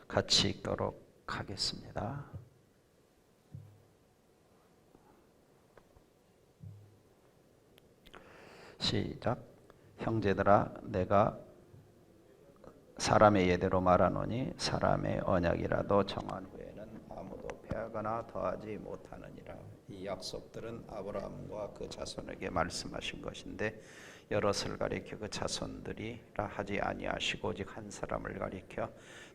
같이 읽도록 하겠습니다. 시작. 형제들아, 내가 사람의 예대로 말하노니 사람의 언약이라도 정한 후에는 아무도 패하거나 더하지 못하느니라. 이 약속들은 아브라함과 그 자손에게 말씀하신 것인데 여럿을 가리켜 그 자손들이라 하지 아니하시고 오직 한 사람을 가리켜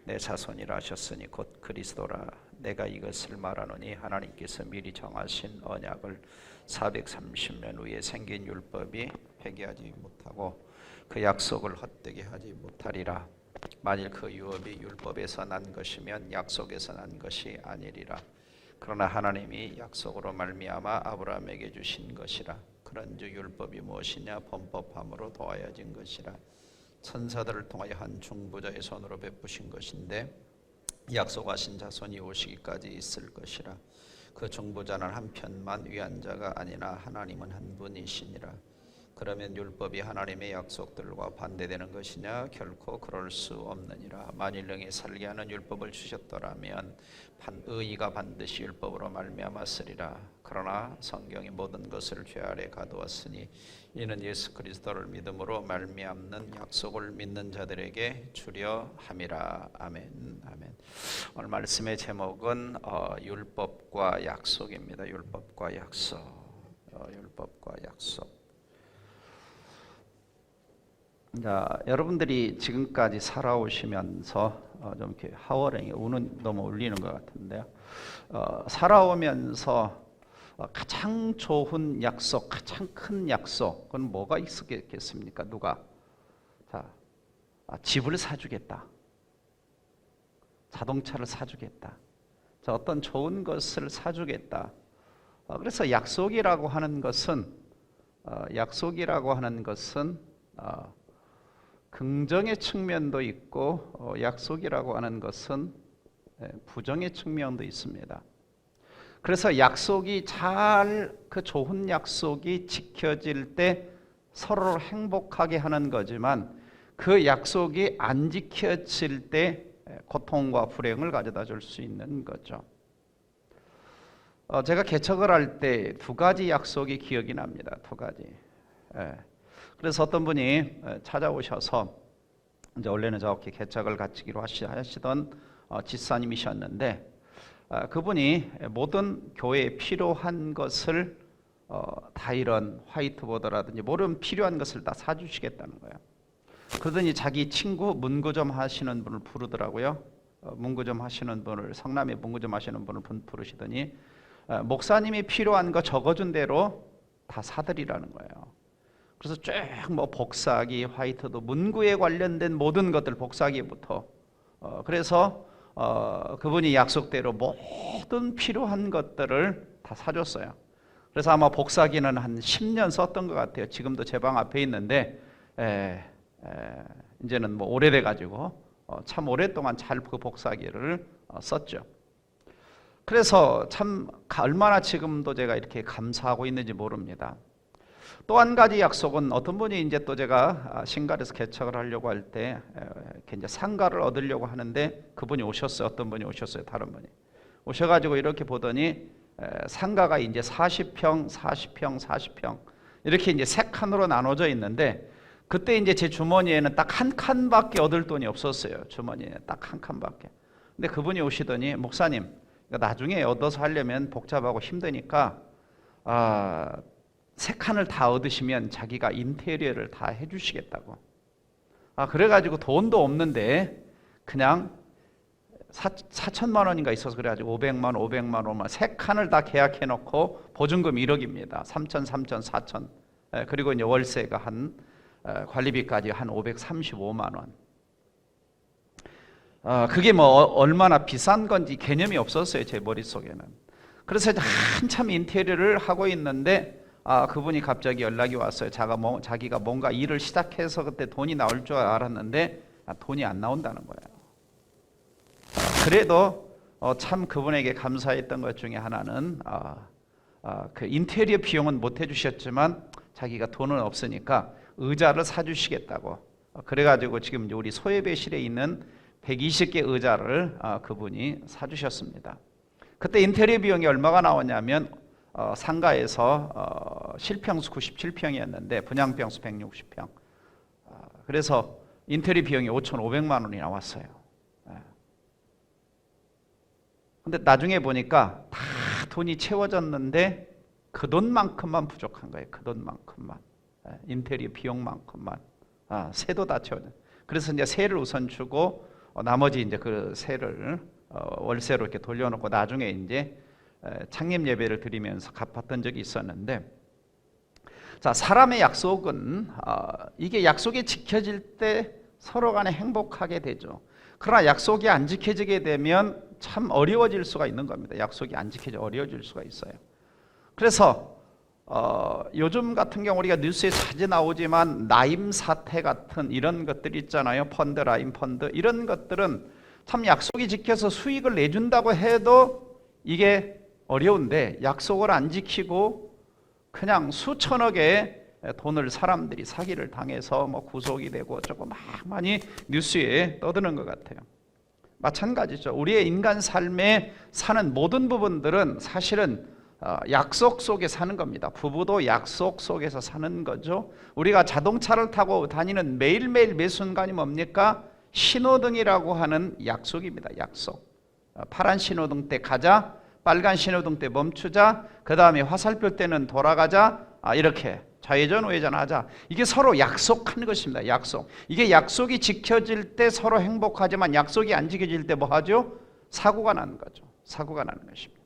내 자손이라 하셨으니 곧 그리스도라. 내가 이것을 말하노니 하나님께서 미리 정하신 언약을 430년 후에 생긴 율법이 폐기하지 못하고 그 약속을 헛되게 하지 못하리라. 만일 그 유업이 율법에서 난 것이면 약속에서 난 것이 아니리라. 그러나 하나님이 약속으로 말미암아 아브라함에게 주신 것이라. 그런즉 율법이 무엇이냐? 범법함으로 도하여진 것이라. 천사들을 통하여 한 중보자의 손으로 베푸신 것인데 약속하신 자손이 오시기까지 있을 것이라. 그 중보자는 한 편만 위한 자가 아니나 하나님은 한 분이시니라. 그러면 율법이 하나님의 약속들과 반대되는 것이냐? 결코 그럴 수 없느니라. 만일 능히 살게 하는 율법을 주셨더라면 의의가 반드시 율법으로 말미암았으리라. 그러나 성경이 모든 것을 죄 아래 가두었으니 이는 예수 그리스도를 믿음으로 말미암는 약속을 믿는 자들에게 주려 함이라. 아멘. 아멘. 오늘 말씀의 제목은 율법과 약속입니다. 율법과 약속. 율법과 약속. 자, 여러분들이 지금까지 살아오시면서 좀 이렇게 하월행에 우는 너무 울리는 것 같은데요. 살아오면서 가장 좋은 약속, 가장 큰 약속, 그건 뭐가 있었겠습니까? 누가? 자, 집을 사주겠다. 자동차를 사주겠다. 자, 어떤 좋은 것을 사주겠다. 그래서 약속이라고 하는 것은 긍정의 측면도 있고 약속이라고 하는 것은 부정의 측면도 있습니다. 그래서 약속이 그 좋은 약속이 지켜질 때 서로를 행복하게 하는 거지만 그 약속이 안 지켜질 때 고통과 불행을 가져다 줄 수 있는 거죠. 제가 개척을 할 때 두 가지 약속이 기억이 납니다. 두 가지. 그래서 어떤 분이 찾아오셔서 이제 원래는 저렇게 개척을 갖추기로 하시던 집사님이셨는데 그분이 모든 교회에 필요한 것을 다 이런 화이트보드라든지 모든 필요한 것을 다 사주시겠다는 거예요. 그러더니 자기 친구 문구점 하시는 분을 부르더라고요. 문구점 하시는 분을, 성남에 문구점 하시는 분을 부르시더니 목사님이 필요한 거 적어준 대로 다 사드리라는 거예요. 그래서 쭉 뭐 복사기, 화이트도, 문구에 관련된 모든 것들, 복사기부터 그래서 그분이 약속대로 모든 필요한 것들을 다 사줬어요. 그래서 아마 복사기는 한 10년 썼던 것 같아요. 지금도 제 방 앞에 있는데 이제는 뭐 오래돼 가지고 참 오랫동안 잘 그 복사기를 썼죠. 그래서 참 얼마나 지금도 제가 이렇게 감사하고 있는지 모릅니다. 또 한 가지 약속은 어떤 분이 이제 또 제가 신갈에서 개척을 하려고 할 때 이제 상가를 얻으려고 하는데 그분이 오셨어요. 어떤 분이 오셨어요. 다른 분이 오셔가지고 이렇게 보더니 상가가 이제 40평, 40평, 40평 이렇게 이제 세 칸으로 나눠져 있는데 그때 이제 제 주머니에는 딱 한 칸밖에 얻을 돈이 없었어요. 주머니에 딱 한 칸밖에. 근데 그분이 오시더니 목사님, 나중에 얻어서 하려면 복잡하고 힘드니까 세 칸을 다 얻으시면 자기가 인테리어를 다 해주시겠다고. 그래가지고 돈도 없는데 그냥 4천만 원인가 있어서 그래가지고 500만 원만 세 칸을 다 계약해놓고 보증금 1억입니다. 3천, 4천. 그리고 이제 월세가 관리비까지 한 535만 원. 그게 뭐 얼마나 비싼 건지 개념이 없었어요. 제 머릿속에는. 그래서 한참 인테리어를 하고 있는데 그분이 갑자기 연락이 왔어요. 자기가 뭔가 일을 시작해서 그때 돈이 나올 줄 알았는데 돈이 안 나온다는 거예요. 그래도 참 그분에게 감사했던 것 중에 하나는 그 인테리어 비용은 못 해주셨지만 자기가 돈은 없으니까 의자를 사주시겠다고. 그래가지고 지금 우리 소예배실에 있는 120개 의자를 그분이 사주셨습니다. 그때 인테리어 비용이 얼마가 나오냐면 상가에서 실평수 97평이었는데 분양평수 160평. 그래서 인테리어 비용이 5,500만 원이 나왔어요. 근데 나중에 보니까 다 돈이 채워졌는데 그 돈만큼만 부족한 거예요. 그 돈만큼만. 인테리어 비용만큼만. 세도 다 채워져. 그래서 이제 세를 우선 주고 나머지 이제 그 세를 월세로 이렇게 돌려놓고 나중에 이제 창립 예배를 드리면서 갚았던 적이 있었는데, 자, 사람의 약속은 이게 약속이 지켜질 때 서로 간에 행복하게 되죠. 그러나 약속이 안 지켜지게 되면 참 어려워질 수가 있는 겁니다. 약속이 안 지켜져 어려워질 수가 있어요. 그래서 요즘 같은 경우 우리가 뉴스에 자주 나오지만 나임 사태 같은 이런 것들 있잖아요. 펀드, 라임 펀드, 이런 것들은 참 약속이 지켜서 수익을 내준다고 해도 이게 어려운데, 약속을 안 지키고 그냥 수천억의 돈을 사람들이 사기를 당해서 뭐 구속이 되고 조금 많이 뉴스에 떠드는 것 같아요. 마찬가지죠. 우리의 인간 삶에 사는 모든 부분들은 사실은 약속 속에 사는 겁니다. 부부도 약속 속에서 사는 거죠. 우리가 자동차를 타고 다니는 매일매일 매 순간이 뭡니까? 신호등이라고 하는 약속입니다. 약속. 파란 신호등 때 가자, 빨간 신호등 때 멈추자, 그 다음에 화살표 때는 돌아가자, 이렇게 좌회전 우회전 하자. 이게 서로 약속하는 것입니다. 약속. 이게 약속이 지켜질 때 서로 행복하지만 약속이 안 지켜질 때 뭐 하죠? 사고가 나는 거죠. 사고가 나는 것입니다.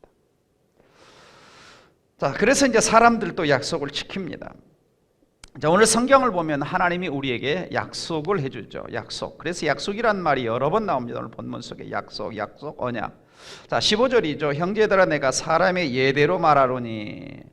자, 그래서 이제 사람들도 약속을 지킵니다. 자, 오늘 성경을 보면 하나님이 우리에게 약속을 해주죠. 약속. 그래서 약속이란 말이 여러 번 나옵니다. 오늘 본문 속에 약속, 약속, 언약. 자, 15절이죠. 형제들아, 내가 사람의 예대로 말하노니.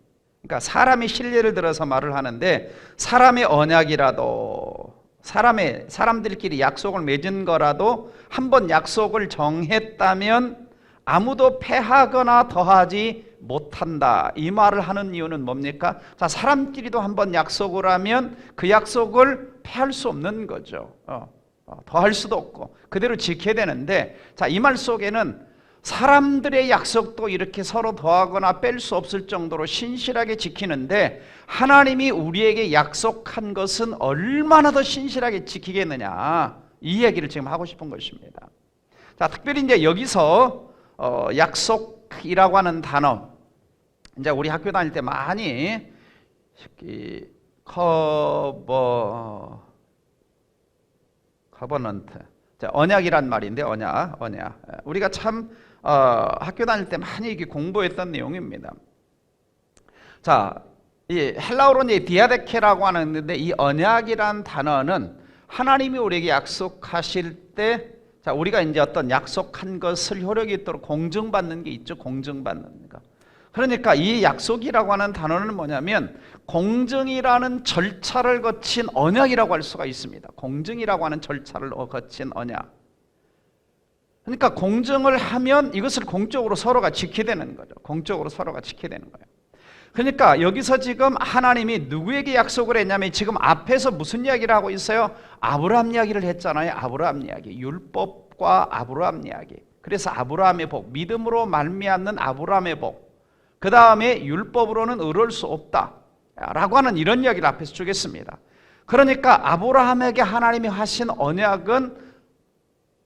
그러니까 사람이 신뢰를 들어서 말을 하는데, 사람의 언약이라도, 사람들끼리 약속을 맺은 거라도 한번 약속을 정했다면 아무도 패하거나 더하지 못한다. 이 말을 하는 이유는 뭡니까? 자, 사람끼리도 한번 약속을 하면 그 약속을 패할 수 없는 거죠. 더할 수도 없고 그대로 지켜야 되는데, 자, 이 말 속에는 사람들의 약속도 이렇게 서로 더하거나 뺄 수 없을 정도로 신실하게 지키는데, 하나님이 우리에게 약속한 것은 얼마나 더 신실하게 지키겠느냐, 이 얘기를 지금 하고 싶은 것입니다. 자, 특별히 이제 여기서 약속이라고 하는 단어, 이제 우리 학교 다닐 때 많이 커버넌트, 언약이란 말인데, 언약. 우리가 참 학교 다닐 때 많이 이렇게 공부했던 내용입니다. 자, 이 헬라어로는 디아데케라고 하는데, 이 언약이란 단어는 하나님이 우리에게 약속하실 때, 자, 우리가 이제 어떤 약속한 것을 효력이 있도록 공증받는 게 있죠. 공증받는 거. 그러니까 이 약속이라고 하는 단어는 뭐냐면 공증이라는 절차를 거친 언약이라고 할 수가 있습니다. 공증이라고 하는 절차를 거친 언약. 그러니까 공증을 하면 이것을 공적으로 서로가 지켜야 되는 거죠. 공적으로 서로가 지켜야 되는 거예요. 그러니까 여기서 지금 하나님이 누구에게 약속을 했냐면, 지금 앞에서 무슨 이야기를 하고 있어요? 아브라함 이야기를 했잖아요. 아브라함 이야기. 율법과 아브라함 이야기. 그래서 아브라함의 복, 믿음으로 말미암는 아브라함의 복, 그 다음에 율법으로는 의로울 수 없다 라고 하는 이런 이야기를 앞에서 주겠습니다. 그러니까 아브라함에게 하나님이 하신 언약은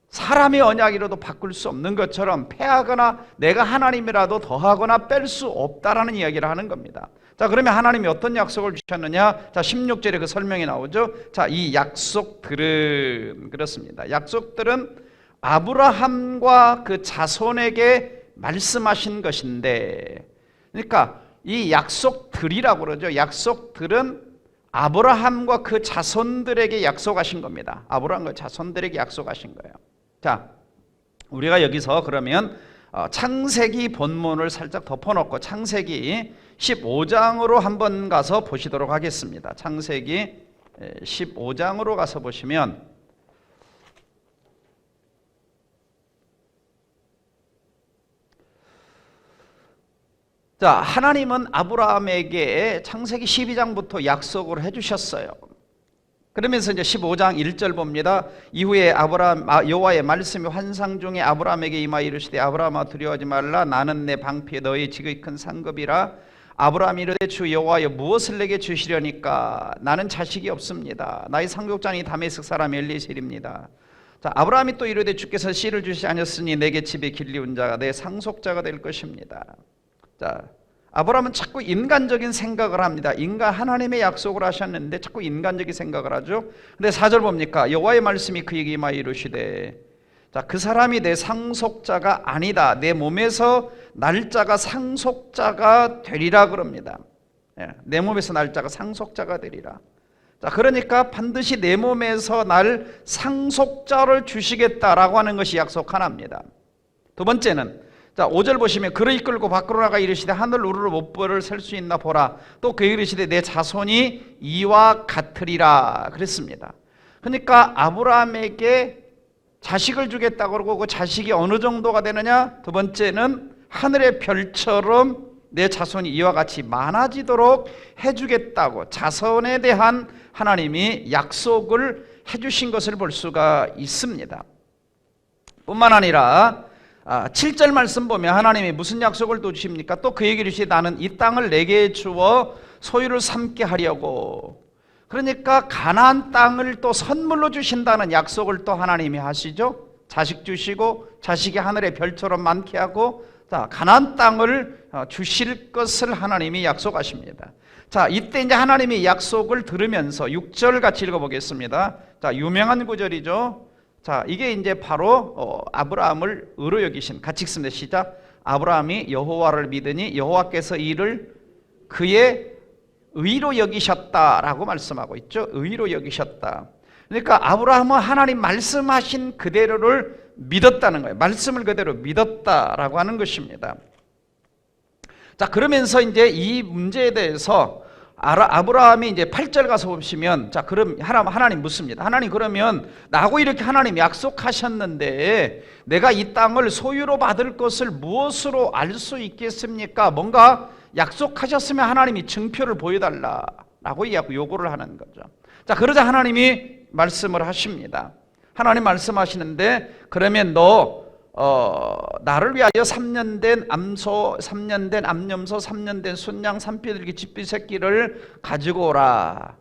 사람의 언약이라도 바꿀 수 없는 것처럼 패하거나 내가 하나님이라도 더하거나 뺄 수 없다라는 이야기를 하는 겁니다. 자, 그러면 하나님이 어떤 약속을 주셨느냐? 자, 16절에 그 설명이 나오죠. 자, 이 약속들은 그렇습니다. 약속들은 아브라함과 그 자손에게 말씀하신 것인데, 그러니까 이 약속들이라고 그러죠. 약속들은 아브라함과 그 자손들에게 약속하신 겁니다. 아브라함과 자손들에게 약속하신 거예요. 자, 우리가 여기서 그러면 창세기 본문을 살짝 덮어놓고 창세기 15장으로 한번 가서 보시도록 하겠습니다. 창세기 15장으로 가서 보시면, 자, 하나님은 아브라함에게 창세기 12장부터 약속을 해주셨어요. 그러면서 이제 15장 1절 봅니다. 이후에 여호와의 말씀이 환상 중에 아브라함에게 임하여 이르시되 아브라함아 두려워하지 말라 나는 내 방패 너희 지극히 큰 상급이라. 아브라함이 이르되 주 여호와여 무엇을 내게 주시려니까 나는 자식이 없습니다. 나의 상속자는 다메섹 사람 엘리에셀입니다. 자, 아브라함이 또 이르되 주께서 씨를 주시지 않았으니 내게 집에 길리운 자가 내 상속자가 될 것입니다. 자, 아브라함은 자꾸 인간적인 생각을 합니다. 하나님의 약속을 하셨는데 자꾸 인간적인 생각을 하죠. 근데 4절 봅니까? 여호와의 말씀이 그에게 임하여 이르시되, 자, 그 사람이 내 상속자가 아니다. 내 몸에서 날짜가 상속자가 되리라 그럽니다. 내 몸에서 날짜가 상속자가 되리라. 자, 그러니까 반드시 내 몸에서 날 상속자를 주시겠다라고 하는 것이 약속 하나입니다. 두 번째는, 자, 5절 보시면 그를 이끌고 밖으로 나가 이르시되 하늘 우르르 못벌을 셀 수 있나 보라. 또 그에게 이르시되 내 자손이 이와 같으리라 그랬습니다. 그러니까 아브라함에게 자식을 주겠다고 그러고 그 자식이 어느 정도가 되느냐? 두 번째는 하늘의 별처럼 내 자손이 이와 같이 많아지도록 해주겠다고 자손에 대한 하나님이 약속을 해주신 것을 볼 수가 있습니다. 뿐만 아니라 7절 말씀 보면 하나님이 무슨 약속을 또 주십니까? 또 그에게 이르시되 나는 이 땅을 내게 주어 소유를 삼게 하려고. 그러니까 가나안 땅을 또 선물로 주신다는 약속을 또 하나님이 하시죠. 자식 주시고 자식이 하늘의 별처럼 많게 하고, 자, 가나안 땅을 주실 것을 하나님이 약속하십니다. 자, 이때 이제 하나님이 약속을 들으면서 6절 같이 읽어보겠습니다. 자, 유명한 구절이죠. 자, 이게 이제 바로 아브라함을 의로 여기신, 같이 읽습니다. 시작. 아브라함이 여호와를 믿으니 여호와께서 이를 그의 의로 여기셨다라고 말씀하고 있죠. 의로 여기셨다. 그러니까 아브라함은 하나님 말씀하신 그대로를 믿었다는 거예요. 말씀을 그대로 믿었다라고 하는 것입니다. 자, 그러면서 이제 이 문제에 대해서 아브라함이 이제 8절 가서 보시면, 자, 그럼 하나님 묻습니다. 하나님, 그러면 나하고 이렇게 하나님 약속하셨는데 내가 이 땅을 소유로 받을 것을 무엇으로 알 수 있겠습니까? 뭔가 약속하셨으면 하나님이 증표를 보여달라라고 요구를 하는 거죠. 자, 그러자 하나님이 말씀을 하십니다. 하나님 말씀하시는데, 그러면 너 나를 위하여 3년 된 암소, 3년 된 암염소, 3년 된 순양, 3삐들기 집비 새끼를 가지고 오라.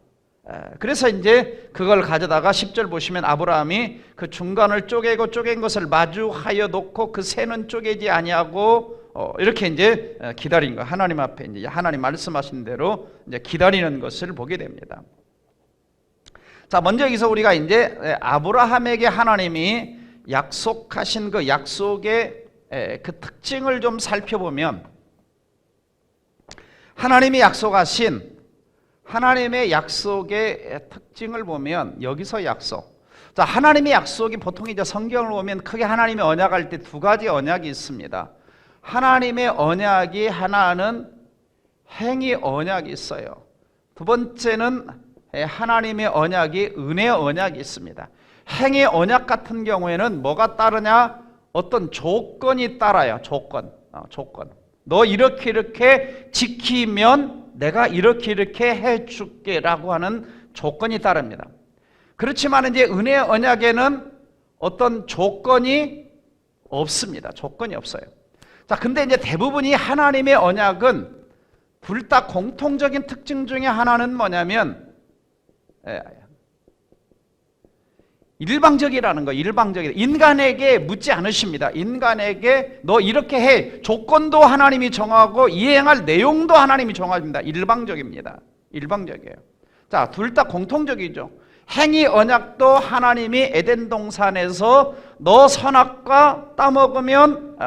그래서 이제 그걸 가져다가 10절 보시면 아브라함이 그 중간을 쪼개고 쪼갠 것을 마주하여 놓고 그 새는 쪼개지 아니하고 이렇게 이제 기다린 거, 하나님 앞에 이제 하나님 말씀하신 대로 이제 기다리는 것을 보게 됩니다. 자, 먼저 여기서 우리가 이제 아브라함에게 하나님이 약속하신 그 약속의 그 특징을 좀 살펴보면, 하나님이 약속하신 하나님의 약속의 특징을 보면 여기서 약속. 자, 하나님의 약속이 보통 이제 성경을 보면 크게 하나님의 언약할 때 두 가지 언약이 있습니다. 하나님의 언약이 하나는 행위 언약이 있어요. 두 번째는 하나님의 언약이 은혜 언약이 있습니다. 행위 언약 같은 경우에는 뭐가 따르냐? 어떤 조건이 따라요. 조건. 너 이렇게 지키면 내가 이렇게 해줄게 라고 하는 조건이 따릅니다. 그렇지만 이제 은혜 언약에는 어떤 조건이 없습니다. 조건이 없어요. 자, 근데 이제 대부분이 하나님의 언약은 둘 다 공통적인 특징 중에 하나는 뭐냐면 일방적이라는 거. 일방적이다. 인간에게 묻지 않으십니다. 인간에게 너 이렇게 해. 조건도 하나님이 정하고 이행할 내용도 하나님이 정합니다. 일방적입니다. 일방적이에요. 자, 둘 다 공통적이죠. 행위 언약도 하나님이 에덴 동산에서 너 선악과 따먹으면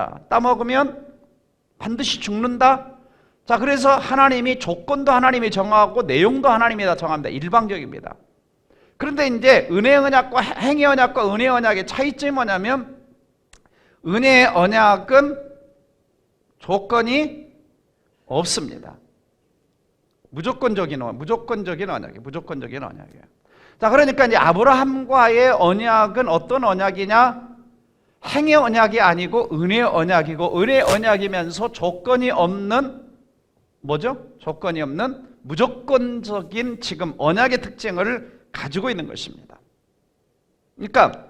반드시 죽는다. 자, 그래서 하나님이 조건도 하나님이 정하고 내용도 하나님이 다 정합니다. 일방적입니다. 그런데 이제 은혜 언약과 행위 언약과 은혜 언약의 차이점이 뭐냐면, 은혜 언약은 조건이 없습니다. 무조건적인 언약이에요. 자, 그러니까 이제 아브라함과의 언약은 어떤 언약이냐? 행위 언약이 아니고 은혜 언약이고, 은혜 언약이면서 조건이 없는 뭐죠? 조건이 없는 무조건적인 지금 언약의 특징을 가지고 있는 것입니다. 그러니까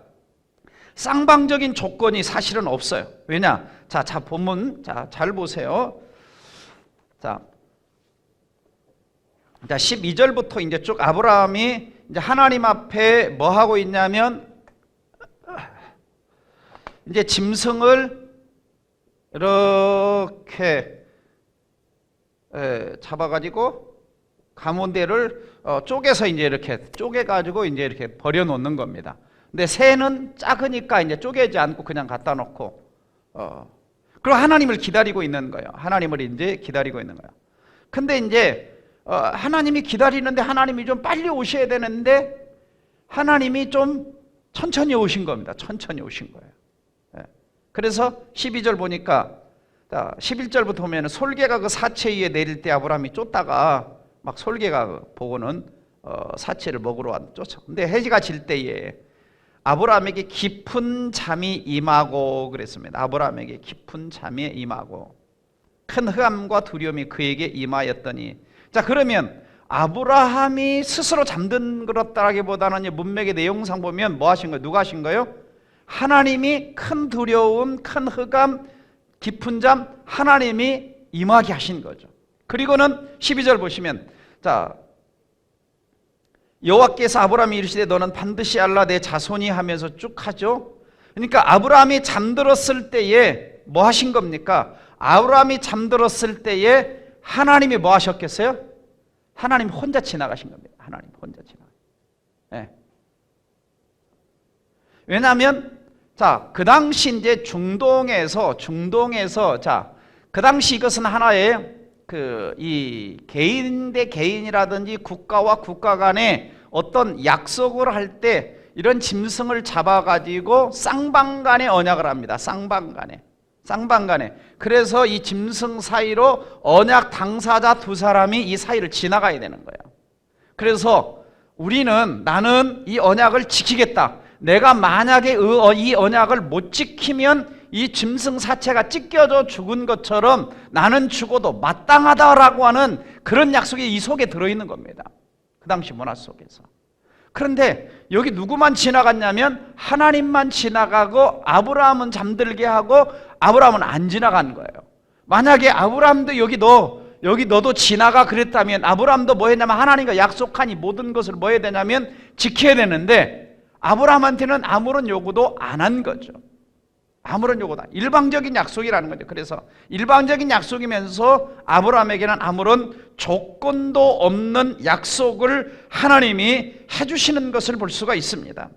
쌍방적인 조건이 사실은 없어요. 왜냐? 자, 본문 잘 보세요. 자, 12절부터 이제 쭉 아브라함이 이제 하나님 앞에 뭐 하고 있냐면 이제 짐승을 이렇게 잡아가지고 가문대를 쪼개서 이제 이렇게 쪼개가지고 이제 이렇게 버려놓는 겁니다. 근데 새는 작으니까 이제 쪼개지 않고 그냥 갖다 놓고 그리고 하나님을 기다리고 있는 거예요. 하나님을 이제 기다리고 있는 거예요. 근데 이제 하나님이 기다리는데 하나님이 좀 빨리 오셔야 되는데 하나님이 좀 천천히 오신 겁니다. 천천히 오신 거예요. 그래서 12절 보니까 11절부터 보면 솔개가 그 사체 위에 내릴 때 아브라함이 쫓다가 막 솔개가 보고는 사체를 먹으러 쫓아. 근데 해지가 질 때에 아브라함에게 깊은 잠이 임하고 그랬습니다. 아브라함에게 깊은 잠이 임하고 큰 흑암과 두려움이 그에게 임하였더니, 자 그러면 아브라함이 스스로 잠들었다라기보다는 문맥의 내용상 보면 뭐 하신 거예요? 누가 하신 거예요? 하나님이 큰 두려움, 큰 흑암, 깊은 잠 하나님이 임하게 하신 거죠. 그리고는 12절 보시면 자 여호와께서 아브라함이 이르시되 너는 반드시 알라 내 자손이 하면서 쭉 하죠. 그러니까 아브라함이 잠들었을 때에 뭐 하신 겁니까? 아브라함이 잠들었을 때에 하나님이 뭐 하셨겠어요? 하나님 혼자 지나가신 겁니다. 하나님 혼자 지나가. 네. 왜냐하면 자, 그 당시 이제 중동에서 자, 그 당시 이것은 하나의 이 개인 대 개인이라든지 국가와 국가 간에 어떤 약속을 할 때 이런 짐승을 잡아가지고 쌍방간에 언약을 합니다. 쌍방간에. 그래서 이 짐승 사이로 언약 당사자 두 사람이 이 사이를 지나가야 되는 거예요. 그래서 나는 이 언약을 지키겠다. 내가 만약에 이 언약을 못 지키면 이 짐승 사체가 찢겨져 죽은 것처럼 나는 죽어도 마땅하다라고 하는 그런 약속이 이 속에 들어있는 겁니다. 그 당시 문화 속에서. 그런데 여기 누구만 지나갔냐면 하나님만 지나가고 아브라함은 잠들게 하고 아브라함은 안 지나간 거예요. 만약에 아브라함도 여기 너도 지나가 그랬다면 아브라함도 뭐 했냐면 하나님과 약속한 이 모든 것을 뭐 해야 되냐면 지켜야 되는데 아브라함한테는 아무런 요구도 안 한 거죠. 아무런 요구도 일방적인 약속이라는 거죠. 그래서 일방적인 약속이면서 아브라함에게는 아무런 조건도 없는 약속을 하나님이 해주시는 것을 볼 수가 있습니다.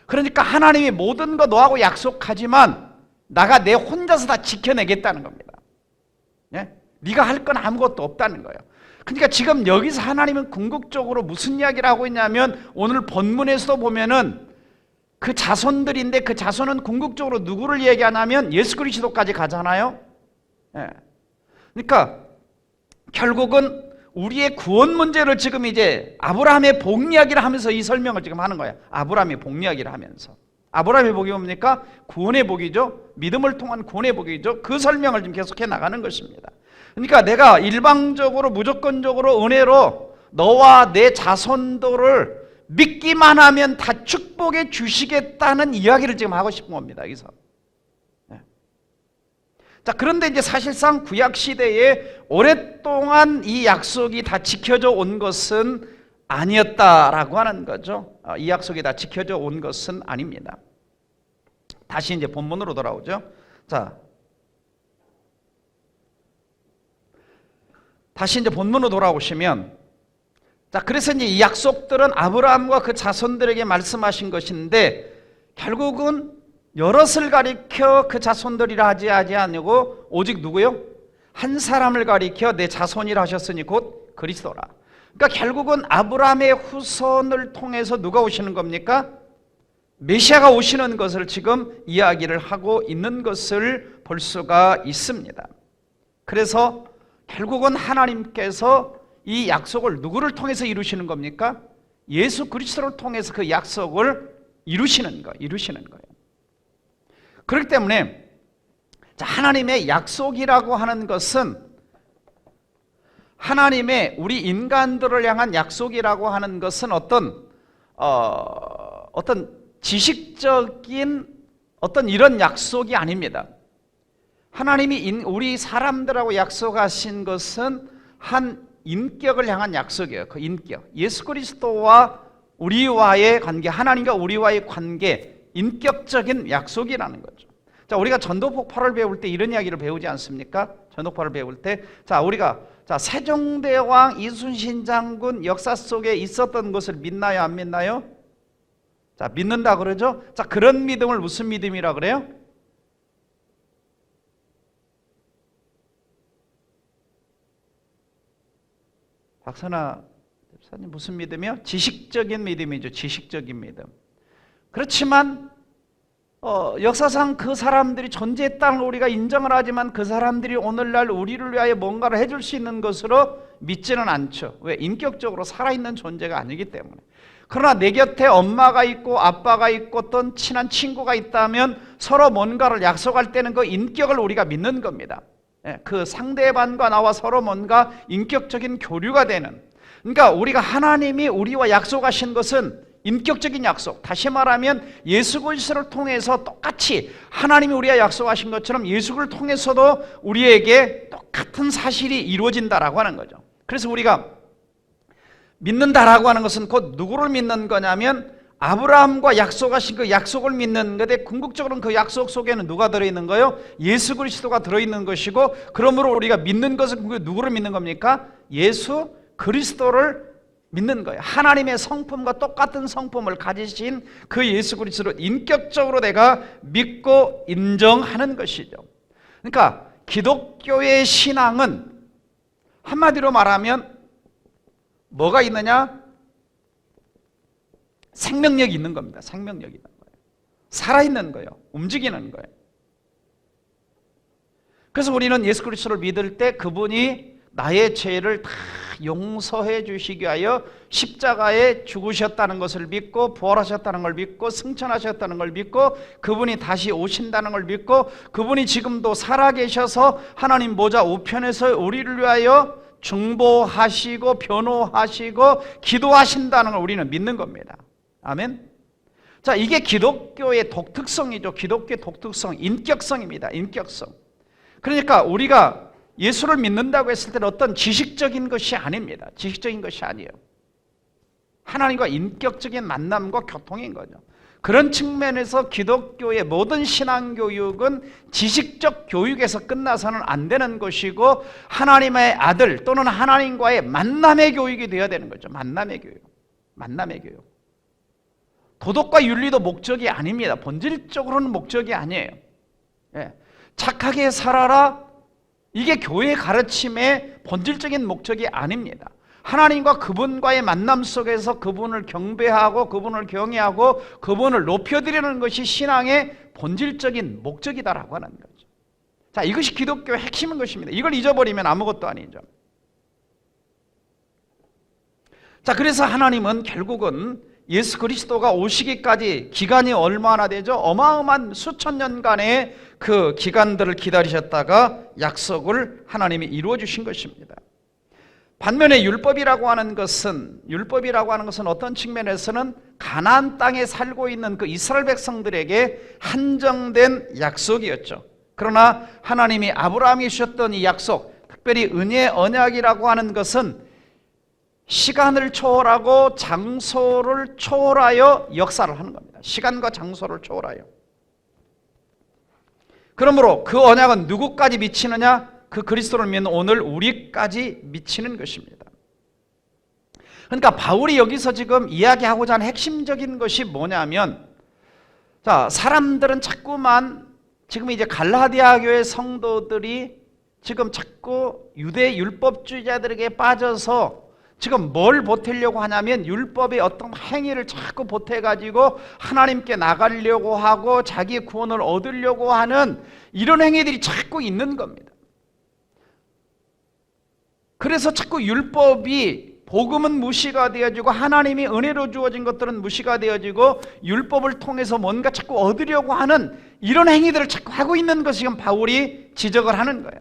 그러니까 하나님이 모든 거 너하고 약속하지만 나가 내 혼자서 다 지켜내겠다는 겁니다. 예? 네가 할 건 아무것도 없다는 거예요. 그러니까 지금 여기서 하나님은 궁극적으로 무슨 이야기를 하고 있냐면 오늘 본문에서도 보면은 그 자손들인데 그 자손은 궁극적으로 누구를 얘기하냐면 예수 그리스도까지 가잖아요. 예. 그러니까 결국은 우리의 구원 문제를 지금 이제 아브라함의 복 이야기를 하면서 이 설명을 지금 하는 거예요. 아브라함의 복 이야기를 하면서. 아브라함의 복이 뭡니까? 구원의 복이죠. 믿음을 통한 구원의 복이죠. 그 설명을 지금 계속해 나가는 것입니다. 그러니까 내가 일방적으로 무조건적으로 은혜로 너와 내 자손들을 믿기만 하면 다 축복해 주시겠다는 이야기를 지금 하고 싶은 겁니다. 여기서. 네. 자, 그런데 이제 사실상 구약 시대에 오랫동안 이 약속이 다 지켜져 온 것은 아니었다라고 하는 거죠. 이 약속이 다 지켜져 온 것은 아닙니다. 다시 이제 본문으로 돌아오죠. 자, 다시 이제 본문으로 돌아오시면 자, 그래서 이제 이 약속들은 아브라함과 그 자손들에게 말씀하신 것인데 결국은 여럿을 가리켜 그 자손들이라 하지 아니하고 오직 누구요? 한 사람을 가리켜 내 자손이라 하셨으니 곧 그리스도라. 그러니까 결국은 아브라함의 후손을 통해서 누가 오시는 겁니까? 메시아가 오시는 것을 지금 이야기를 하고 있는 것을 볼 수가 있습니다. 그래서 결국은 하나님께서 이 약속을 누구를 통해서 이루시는 겁니까? 예수 그리스도를 통해서 그 약속을 이루시는 거예요. 그렇기 때문에 하나님의 약속이라고 하는 것은 하나님의 우리 인간들을 향한 약속이라고 하는 것은 어떤 어떤 지식적인 어떤 이런 약속이 아닙니다. 하나님이 우리 사람들하고 약속하신 것은 한 인격을 향한 약속이에요. 그 인격, 예수 그리스도와 우리와의 관계, 하나님과 우리와의 관계, 인격적인 약속이라는 거죠. 자, 우리가 전도 폭발을 배울 때 이런 이야기를 배우지 않습니까? 전도 폭발을 배울 때, 자, 우리가 세종대왕 이순신 장군 역사 속에 있었던 것을 믿나요, 안 믿나요? 자, 믿는다 그러죠? 자, 그런 믿음을 무슨 믿음이라 그래요? 박선아 집사님, 무슨 믿음이요? 지식적인 믿음이죠. 지식적인 믿음. 그렇지만 역사상 그 사람들이 존재했다는 걸 우리가 인정을 하지만 그 사람들이 오늘날 우리를 위하여 뭔가를 해줄 수 있는 것으로 믿지는 않죠. 왜? 인격적으로 살아있는 존재가 아니기 때문에. 그러나 내 곁에 엄마가 있고 아빠가 있고 어떤 친한 친구가 있다면 서로 뭔가를 약속할 때는 그 인격을 우리가 믿는 겁니다. 그 상대방과 나와 서로 뭔가 인격적인 교류가 되는, 그러니까 우리가 하나님이 우리와 약속하신 것은 인격적인 약속, 다시 말하면 예수 그리스도를 통해서 똑같이 하나님이 우리와 약속하신 것처럼 예수 그리스도를 통해서도 우리에게 똑같은 사실이 이루어진다라고 하는 거죠. 그래서 우리가 믿는다라고 하는 것은 곧 누구를 믿는 거냐면 아브라함과 약속하신 그 약속을 믿는 건데, 궁극적으로는 그 약속 속에는 누가 들어있는 거예요? 예수 그리스도가 들어있는 것이고, 그러므로 우리가 믿는 것은 누구를 믿는 겁니까? 예수 그리스도를 믿는 거예요. 하나님의 성품과 똑같은 성품을 가지신 그 예수 그리스도를 인격적으로 내가 믿고 인정하는 것이죠. 그러니까 기독교의 신앙은 한마디로 말하면 뭐가 있느냐? 생명력이 있는 겁니다. 생명력이 있는 거예요. 살아있는 거예요. 움직이는 거예요. 그래서 우리는 예수 그리스도를 믿을 때 그분이 나의 죄를 다 용서해 주시기 위하여 십자가에 죽으셨다는 것을 믿고, 부활하셨다는 걸 믿고, 승천하셨다는 걸 믿고, 그분이 다시 오신다는 걸 믿고, 그분이 지금도 살아계셔서 하나님 보좌 우편에서 우리를 위하여 중보하시고 변호하시고 기도하신다는 걸 우리는 믿는 겁니다. 아멘. 자, 이게 기독교의 독특성이죠. 기독교의 독특성, 인격성입니다. 인격성. 그러니까 우리가 예수를 믿는다고 했을 때는 어떤 지식적인 것이 아닙니다. 지식적인 것이 아니에요. 하나님과 인격적인 만남과 교통인 거죠. 그런 측면에서 기독교의 모든 신앙교육은 지식적 교육에서 끝나서는 안 되는 것이고, 하나님의 아들 또는 하나님과의 만남의 교육이 되어야 되는 거죠. 만남의 교육. 만남의 교육. 도덕과 윤리도 목적이 아닙니다. 본질적으로는 목적이 아니에요. 착하게 살아라, 이게 교회의 가르침의 본질적인 목적이 아닙니다. 하나님과 그분과의 만남 속에서 그분을 경배하고 그분을 경외하고 그분을 높여드리는 것이 신앙의 본질적인 목적이다라고 하는 거죠. 자, 이것이 기독교의 핵심인 것입니다. 이걸 잊어버리면 아무것도 아니죠. 자, 그래서 하나님은 결국은 예수 그리스도가 오시기까지 기간이 얼마나 되죠? 어마어마한 수천 년간의 그 기간들을 기다리셨다가 약속을 하나님이 이루어 주신 것입니다. 반면에 율법이라고 하는 것은 어떤 측면에서는 가나안 땅에 살고 있는 그 이스라엘 백성들에게 한정된 약속이었죠. 그러나 하나님이 아브라함이 주셨던 이 약속, 특별히 은혜의 언약이라고 하는 것은 시간을 초월하고 장소를 초월하여 역사를 하는 겁니다. 시간과 장소를 초월하여. 그러므로 그 언약은 누구까지 미치느냐? 그 그리스도를 믿는 오늘 우리까지 미치는 것입니다. 그러니까 바울이 여기서 지금 이야기하고자 하는 핵심적인 것이 뭐냐면, 자, 사람들은 자꾸만 지금 이제 갈라디아 교회 성도들이 지금 자꾸 유대 율법주의자들에게 빠져서 지금 뭘 보태려고 하냐면 율법의 어떤 행위를 자꾸 보태가지고 하나님께 나가려고 하고 자기 구원을 얻으려고 하는 이런 행위들이 자꾸 있는 겁니다. 그래서 자꾸 율법이, 복음은 무시가 되어지고 하나님이 은혜로 주어진 것들은 무시가 되어지고 율법을 통해서 뭔가 자꾸 얻으려고 하는 이런 행위들을 자꾸 하고 있는 것이 지금 바울이 지적을 하는 거예요.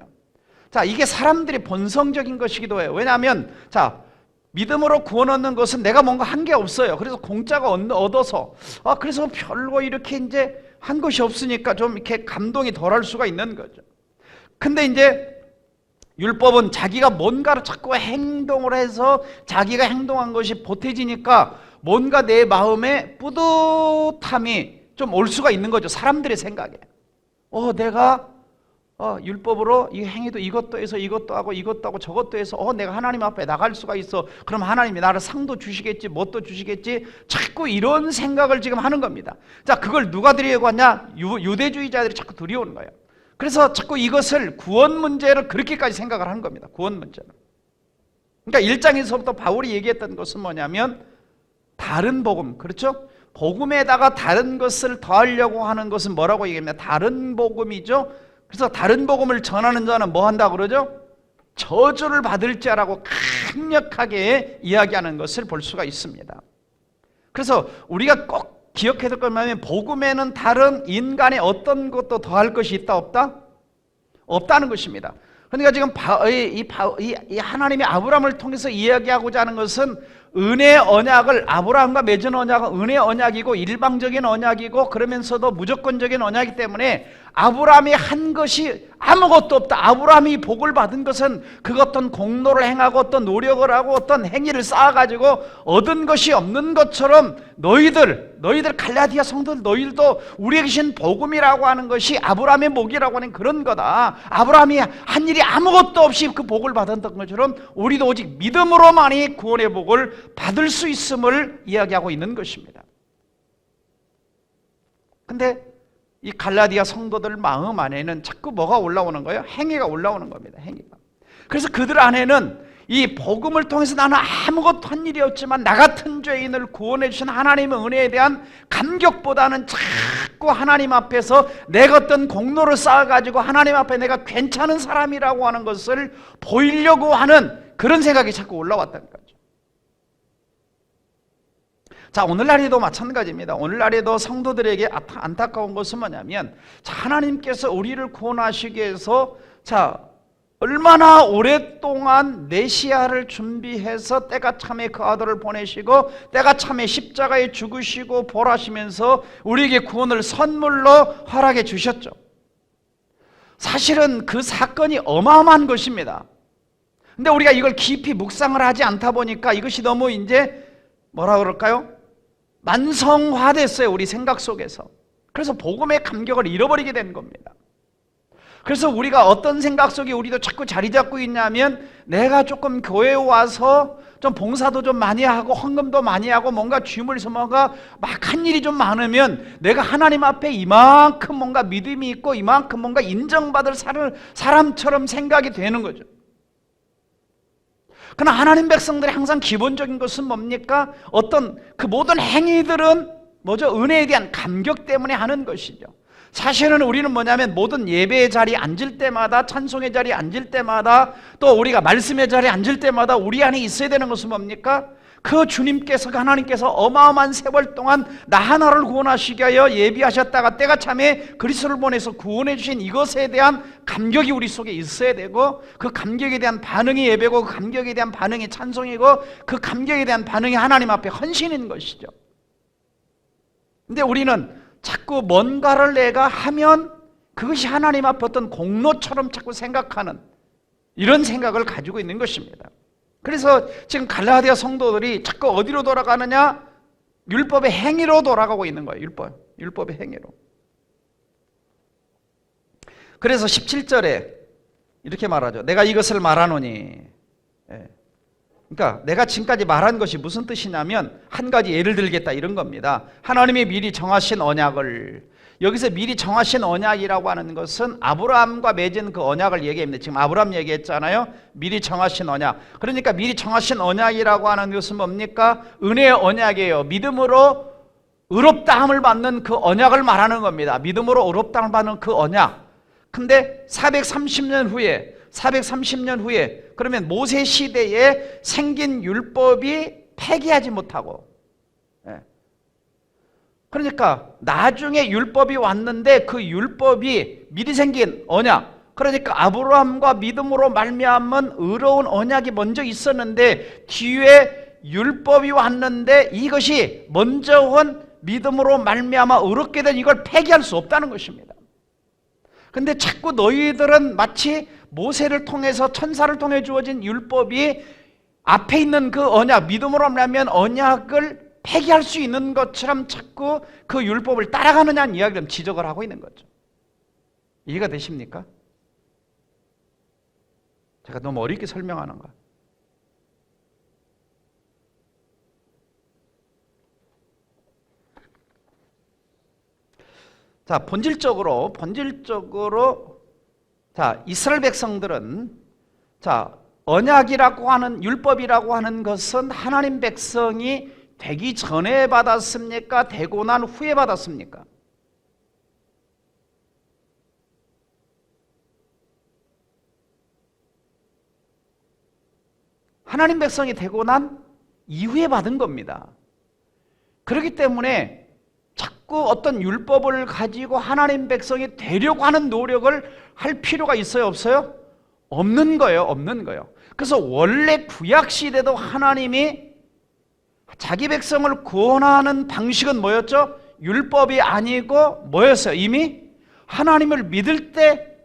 자, 이게 사람들의 본성적인 것이기도 해요. 왜냐하면 자, 믿음으로 구원 얻는 것은 내가 뭔가 한 게 없어요. 그래서 공짜가 얻어서 그래서 별거 이렇게 이제 한 것이 없으니까 좀 이렇게 감동이 덜할 수가 있는 거죠. 근데 이제 율법은 자기가 뭔가를 자꾸 행동을 해서 자기가 행동한 것이 보태지니까 뭔가 내 마음에 뿌듯함이 좀 올 수가 있는 거죠. 사람들의 생각에. 내가 율법으로 이 행위도 이것도 해서 이것도 하고 이것도 하고 저것도 해서 내가 하나님 앞에 나갈 수가 있어. 그럼 하나님이 나를 상도 주시겠지, 뭣도 주시겠지. 자꾸 이런 생각을 지금 하는 겁니다. 자, 그걸 누가 들이고 왔냐? 유대주의자들이 자꾸 들이오는 거예요. 그래서 자꾸 이것을 구원 문제를 그렇게까지 생각을 한 겁니다. 구원 문제는. 그러니까 1장에서부터 바울이 얘기했던 것은 뭐냐면 다른 복음, 그렇죠? 복음에다가 다른 것을 더하려고 하는 것은 뭐라고 얘기합니까? 다른 복음이죠. 그래서 다른 복음을 전하는 자는 뭐 한다 그러죠? 저주를 받을 자라고 강력하게 이야기하는 것을 볼 수가 있습니다. 그래서 우리가 꼭 기억해야 될 것은 복음에는 다른 인간의 어떤 것도 더할 것이 있다 없다? 없다는 것입니다. 그러니까 지금 이 하나님의 아브라함을 통해서 이야기하고자 하는 것은 은혜의 언약을, 아브라함과 맺은 언약은 은혜의 언약이고 일방적인 언약이고 그러면서도 무조건적인 언약이기 때문에 아브라함이 한 것이 아무것도 없다. 아브라함이 복을 받은 것은 그 어떤 공로를 행하고 어떤 노력을 하고 어떤 행위를 쌓아가지고 얻은 것이 없는 것처럼 너희들 갈라디아 성도들, 너희들도 우리에게 주신 복음이라고 하는 것이 아브라함의 복이라고 하는 그런 거다. 아브라함이 한 일이 아무것도 없이 그 복을 받았던 것처럼 우리도 오직 믿음으로만이 구원의 복을 받을 수 있음을 이야기하고 있는 것입니다. 근데 이 갈라디아 성도들 마음 안에는 자꾸 뭐가 올라오는 거예요? 행위가 올라오는 겁니다. 행위가. 그래서 그들 안에는 이 복음을 통해서 나는 아무것도 한 일이 없지만 나 같은 죄인을 구원해 주신 하나님의 은혜에 대한 감격보다는 자꾸 하나님 앞에서 내가 어떤 공로를 쌓아가지고 하나님 앞에 내가 괜찮은 사람이라고 하는 것을 보이려고 하는 그런 생각이 자꾸 올라왔다는 거죠. 자, 오늘날에도 마찬가지입니다. 오늘날에도 성도들에게 안타까운 것은 뭐냐면, 자, 하나님께서 우리를 구원하시기 위해서 얼마나 오랫동안 메시아를 준비해서 때가 참에 그 아들을 보내시고 때가 참에 십자가에 죽으시고 벌하시면서 우리에게 구원을 선물로 허락해 주셨죠. 사실은 그 사건이 어마어마한 것입니다. 근데 우리가 이걸 깊이 묵상을 하지 않다 보니까 이것이 너무 이제 뭐라 그럴까요? 만성화됐어요, 우리 생각 속에서. 그래서 복음의 감격을 잃어버리게 된 겁니다. 그래서 우리가 어떤 생각 속에 우리도 자꾸 자리 잡고 있냐면, 내가 조금 교회에 와서 좀 봉사도 좀 많이 하고 헌금도 많이 하고 뭔가 주물서 뭔가 막 한 일이 좀 많으면 내가 하나님 앞에 이만큼 뭔가 믿음이 있고 이만큼 뭔가 인정받을 사람처럼 생각이 되는 거죠. 그러나 하나님 백성들이 항상 기본적인 것은 뭡니까? 어떤 그 모든 행위들은 뭐죠? 은혜에 대한 감격 때문에 하는 것이죠. 사실은 우리는 뭐냐면 모든 예배의 자리에 앉을 때마다, 찬송의 자리에 앉을 때마다, 또 우리가 말씀의 자리에 앉을 때마다 우리 안에 있어야 되는 것은 뭡니까? 그 주님께서, 하나님께서 어마어마한 세월 동안 나 하나를 구원하시기 위하여 예비하셨다가 때가 참에 그리스도를 보내서 구원해 주신 이것에 대한 감격이 우리 속에 있어야 되고, 그 감격에 대한 반응이 예배고, 그 감격에 대한 반응이 찬송이고, 그 감격에 대한 반응이 하나님 앞에 헌신인 것이죠. 근데 우리는 자꾸 뭔가를 내가 하면 그것이 하나님 앞에 어떤 공로처럼 자꾸 생각하는 이런 생각을 가지고 있는 것입니다. 그래서 지금 갈라디아 성도들이 자꾸 어디로 돌아가느냐? 율법의 행위로 돌아가고 있는 거예요. 율법의 행위로. 그래서 17절에 이렇게 말하죠. 내가 이것을 말하노니. 그러니까 내가 지금까지 말한 것이 무슨 뜻이냐면 한 가지 예를 들겠다 이런 겁니다. 하나님이 미리 정하신 언약을, 여기서 미리 정하신 언약이라고 하는 것은 아브라함과 맺은 그 언약을 얘기합니다. 지금 아브라함 얘기했잖아요. 미리 정하신 언약. 그러니까 미리 정하신 언약이라고 하는 것은 뭡니까? 은혜의 언약이에요. 믿음으로 의롭다함을 받는 그 언약을 말하는 겁니다. 믿음으로 의롭다함을 받는 그 언약. 근데 430년 후에 그러면 모세 시대에 생긴 율법이 폐기하지 못하고, 그러니까 나중에 율법이 왔는데 그 율법이 미리 생긴 언약, 그러니까 아브라함과 믿음으로 말미암은 의로운 언약이 먼저 있었는데 뒤에 율법이 왔는데 이것이 먼저 온 믿음으로 말미암아 의롭게 된 이걸 폐기할 수 없다는 것입니다. 근데 자꾸 너희들은 마치 모세를 통해서 천사를 통해 주어진 율법이 앞에 있는 그 언약, 믿음으로 말하면 언약을 폐기할 수 있는 것처럼 자꾸 그 율법을 따라가느냐는 이야기를 지적을 하고 있는 거죠. 이해가 되십니까? 제가 너무 어렵게 설명하는가? 자, 본질적으로 자, 이스라엘 백성들은 자, 언약이라고 하는 율법이라고 하는 것은 하나님 백성이 되기 전에 받았습니까? 되고 난 후에 받았습니까? 하나님 백성이 되고 난 이후에 받은 겁니다. 그렇기 때문에 자꾸 어떤 율법을 가지고 하나님 백성이 되려고 하는 노력을 할 필요가 있어요? 없어요? 없는 거예요. 없는 거예요. 그래서 원래 구약 시대도 하나님이 자기 백성을 구원하는 방식은 뭐였죠? 율법이 아니고 뭐였어요? 이미 하나님을 믿을 때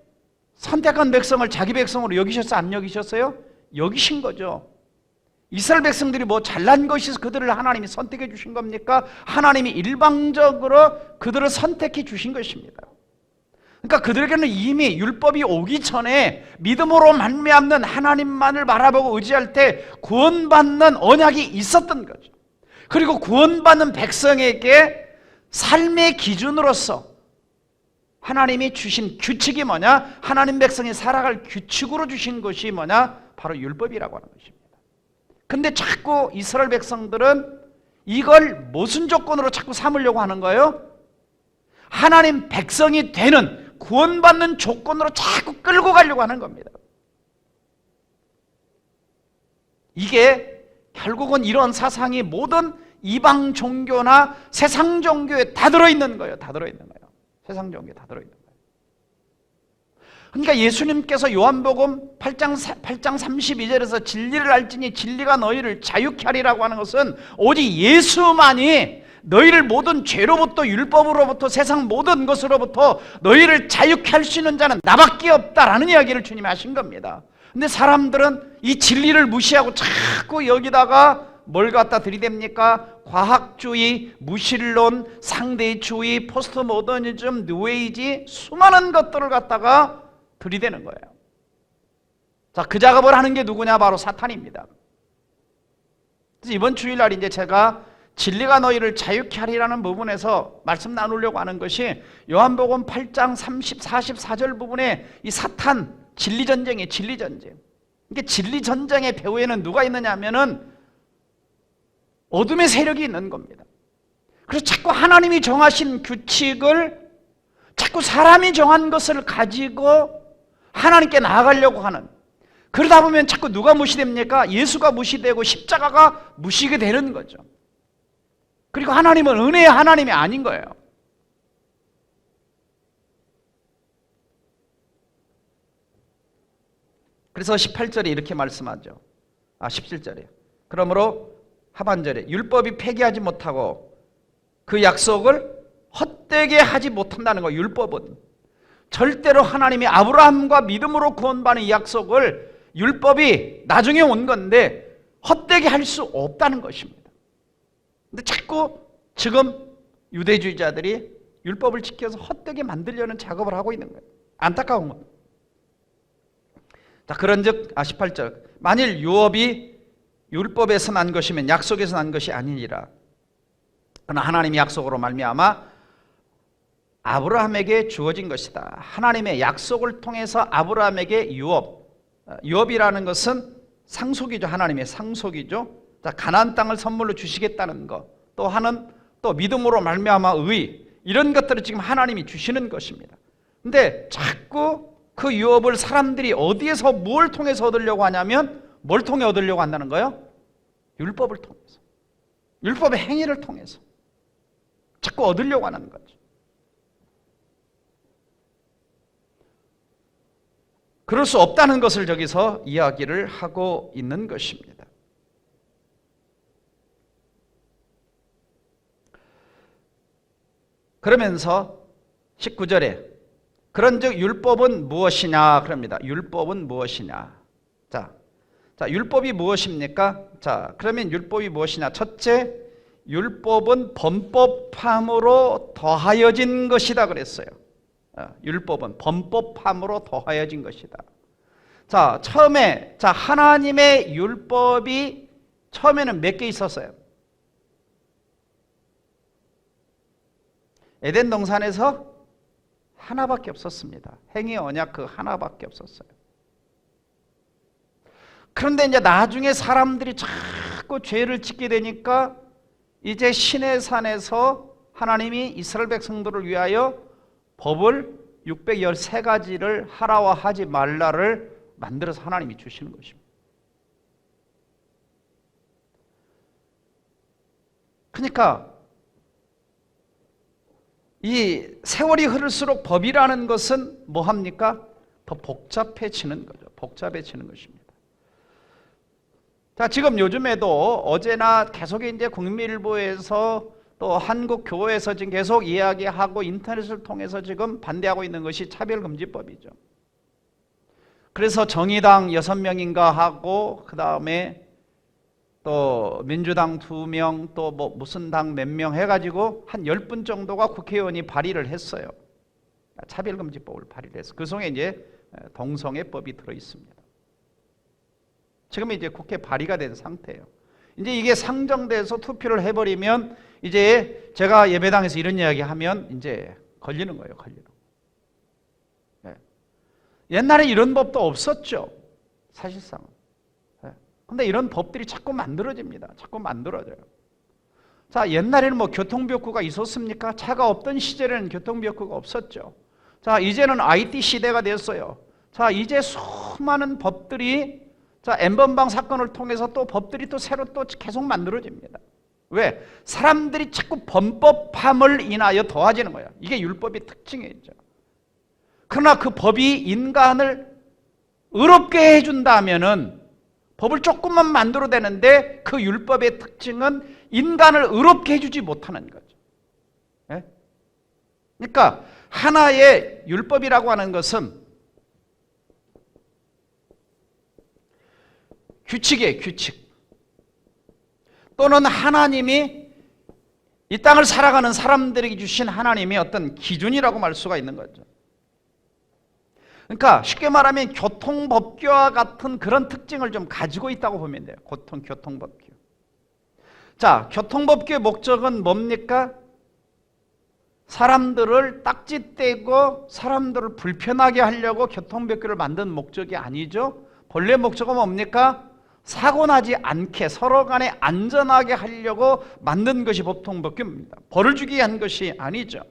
선택한 백성을 자기 백성으로 여기셨어요? 안 여기셨어요? 여기신 거죠. 이스라엘 백성들이 뭐 잘난 것이 있어서 그들을 하나님이 선택해 주신 겁니까? 하나님이 일방적으로 그들을 선택해 주신 것입니다. 그러니까 그들에게는 이미 율법이 오기 전에 믿음으로 말미암는 하나님만을 바라보고 의지할 때 구원받는 언약이 있었던 거죠. 그리고 구원받는 백성에게 삶의 기준으로서 하나님이 주신 규칙이 뭐냐? 하나님 백성이 살아갈 규칙으로 주신 것이 뭐냐? 바로 율법이라고 하는 것입니다. 근데 자꾸 이스라엘 백성들은 이걸 무슨 조건으로 자꾸 삼으려고 하는 거예요? 하나님 백성이 되는 구원받는 조건으로 자꾸 끌고 가려고 하는 겁니다. 이게 결국은 이런 사상이 모든 이방 종교나 세상 종교에 다 들어있는 거예요. 다 들어있는 거예요. 세상 종교에 다 들어있는 거예요. 그러니까 예수님께서 요한복음 8장 32절에서 진리를 알지니 진리가 너희를 자유케 하리라고 하는 것은 오직 예수만이 너희를 모든 죄로부터 율법으로부터 세상 모든 것으로부터 너희를 자유케 할 수 있는 자는 나밖에 없다라는 이야기를 주님이 하신 겁니다. 근데 사람들은 이 진리를 무시하고 자꾸 여기다가 뭘 갖다 들이댑니까? 과학주의, 무신론, 상대주의, 포스트모더니즘, 뉴에이지 수많은 것들을 갖다가 들이대는 거예요. 자, 그 작업을 하는 게 누구냐? 바로 사탄입니다. 그래서 이번 주일날 이제 제가 진리가 너희를 자유케 하리라는 부분에서 말씀 나누려고 하는 것이 요한복음 8장 44절 부분에 이 사탄 진리전쟁이에요. 진리전쟁. 그러니까 진리전쟁의 배후에는 누가 있느냐 하면은 어둠의 세력이 있는 겁니다. 그래서 자꾸 하나님이 정하신 규칙을 자꾸 사람이 정한 것을 가지고 하나님께 나아가려고 하는, 그러다 보면 자꾸 누가 무시됩니까? 예수가 무시되고 십자가가 무시게 되는 거죠. 그리고 하나님은 은혜의 하나님이 아닌 거예요. 그래서 18절에 이렇게 말씀하죠. 17절에. 그러므로 하반절에 율법이 폐기하지 못하고 그 약속을 헛되게 하지 못한다는 거예요. 율법은 절대로 하나님이 아브라함과 믿음으로 구원받는 이 약속을 율법이 나중에 온 건데 헛되게 할 수 없다는 것입니다. 근데 자꾸 지금 유대주의자들이 율법을 지켜서 헛되게 만들려는 작업을 하고 있는 거예요. 안타까운 것. 자, 그런즉 18절 만일 유업이 율법에서 난 것이면 약속에서 난 것이 아니니라. 그러나 하나님의 약속으로 말미암아 아브라함에게 주어진 것이다. 하나님의 약속을 통해서 아브라함에게 유업이라는 것은 상속이죠. 하나님의 상속이죠. 자, 가나안 땅을 선물로 주시겠다는 것, 또 하는 또 믿음으로 말미암아 의, 이런 것들을 지금 하나님이 주시는 것입니다. 근데 자꾸 그 유업을 사람들이 어디에서 뭘 통해서 얻으려고 하냐면 뭘 통해 얻으려고 한다는 거예요? 율법을 통해서, 율법의 행위를 통해서 자꾸 얻으려고 하는 거죠. 그럴 수 없다는 것을 저기서 이야기를 하고 있는 것입니다. 그러면서 19절에 그런즉 율법은 무엇이냐 그럽니다. 율법은 무엇이냐. 자, 율법이 무엇입니까? 자, 그러면 율법이 무엇이냐? 첫째, 율법은 범법함으로 더하여진 것이다 그랬어요. 율법은 범법함으로 더하여진 것이다. 자, 처음에 하나님의 율법이 처음에는 몇 개 있었어요? 에덴 동산에서 하나밖에 없었습니다. 행위 언약 그 하나밖에 없었어요. 그런데 이제 나중에 사람들이 자꾸 죄를 짓게 되니까 이제 시내산에서 하나님이 이스라엘 백성들을 위하여 법을 613가지를 하라와 하지 말라를 만들어서 하나님이 주시는 것입니다. 그러니까 이 세월이 흐를수록 법이라는 것은 뭐합니까? 더 복잡해지는 거죠. 복잡해지는 것입니다. 자, 지금 요즘에도 어제나 계속 이제 국민일보에서 또 한국교회에서 지금 계속 이야기하고 인터넷을 통해서 지금 반대하고 있는 것이 차별금지법이죠. 그래서 정의당 6명인가 하고 그 다음에 또 민주당 2명 또 뭐 무슨 당 몇 명 해가지고 한 10분 정도가 국회의원이 발의를 했어요. 차별금지법을 발의를 해서 그 속에 이제 동성애법이 들어있습니다. 지금 이제 국회 발의가 된 상태예요. 이제 이게 상정돼서 투표를 해버리면 이제 제가 예배당에서 이런 이야기 하면 이제 걸리는 거예요. 걸리는. 네. 옛날에 이런 법도 없었죠. 사실상. 근데 이런 법들이 자꾸 만들어집니다. 자꾸 만들어져요. 자, 옛날에는 뭐 교통벽구가 있었습니까? 차가 없던 시절에는 교통벽구가 없었죠. 자, 이제는 IT 시대가 됐어요. 자, 이제 수많은 법들이 N번방 사건을 통해서 또 법들이 또 새로 또 계속 만들어집니다. 왜? 사람들이 자꾸 범법함을 인하여 더해지는 거야. 이게 율법의 특징이죠. 그러나 그 법이 인간을 의롭게 해준다면은 법을 조금만 만들어내는데 그 율법의 특징은 인간을 의롭게 해주지 못하는 거죠. 네? 그러니까 하나의 율법이라고 하는 것은 규칙이에요. 규칙. 또는 하나님이 이 땅을 살아가는 사람들에게 주신 하나님의 어떤 기준이라고 말 수가 있는 거죠. 그러니까 쉽게 말하면 교통법규와 같은 그런 특징을 좀 가지고 있다고 보면 돼요. 교통법규. 자, 교통법규의 목적은 뭡니까? 사람들을 딱지떼고 사람들을 불편하게 하려고 교통법규를 만든 목적이 아니죠. 본래 목적은 뭡니까? 사고 나지 않게 서로 간에 안전하게 하려고 만든 것이 교통법규입니다. 벌을 주기 위한 것이 아니죠.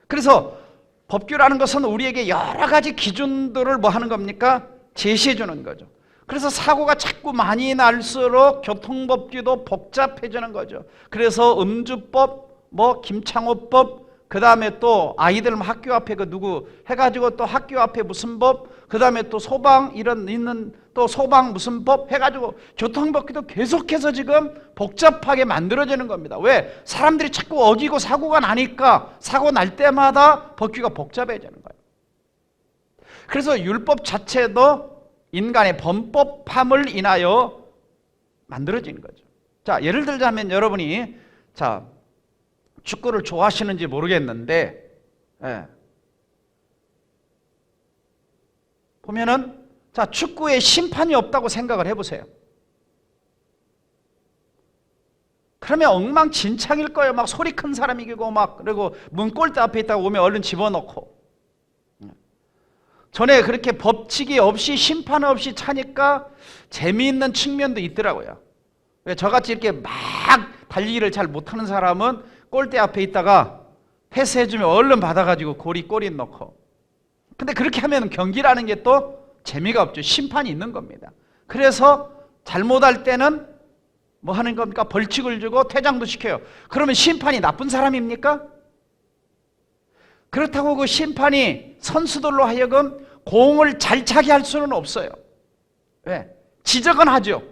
그래서 법규라는 것은 우리에게 여러 가지 기준들을 뭐 하는 겁니까? 제시해 주는 거죠. 그래서 사고가 자꾸 많이 날수록 교통법규도 복잡해지는 거죠. 그래서 음주법, 뭐 김창호법, 그 다음에 또 아이들 학교 앞에 그 누구 해가지고 또 학교 앞에 무슨 법, 그 다음에 또 소방 이런 있는 또 소방 무슨 법 해가지고 교통법규도 계속해서 지금 복잡하게 만들어지는 겁니다. 왜? 사람들이 자꾸 어기고 사고가 나니까 사고 날 때마다 법규가 복잡해지는 거예요. 그래서 율법 자체도 인간의 범법함을 인하여 만들어진 거죠. 자, 예를 들자면 여러분이 자 축구를 좋아하시는지 모르겠는데 보면은 자 축구에 심판이 없다고 생각을 해보세요. 그러면 엉망진창일 거예요. 막 소리 큰 사람 이기고 막 그리고 문골대 앞에 있다가 오면 얼른 집어넣고. 전에 그렇게 법칙이 없이 심판 없이 차니까 재미있는 측면도 있더라고요. 왜 저같이 이렇게 막 달리기를 잘 못하는 사람은 골대 앞에 있다가 패스해주면 얼른 받아가지고 골이 넣고. 근데 그렇게 하면 경기라는 게 또 재미가 없죠. 심판이 있는 겁니다. 그래서 잘못할 때는 뭐 하는 겁니까? 벌칙을 주고 퇴장도 시켜요. 그러면 심판이 나쁜 사람입니까? 그렇다고 그 심판이 선수들로 하여금 공을 잘 차게 할 수는 없어요. 왜? 지적은 하죠.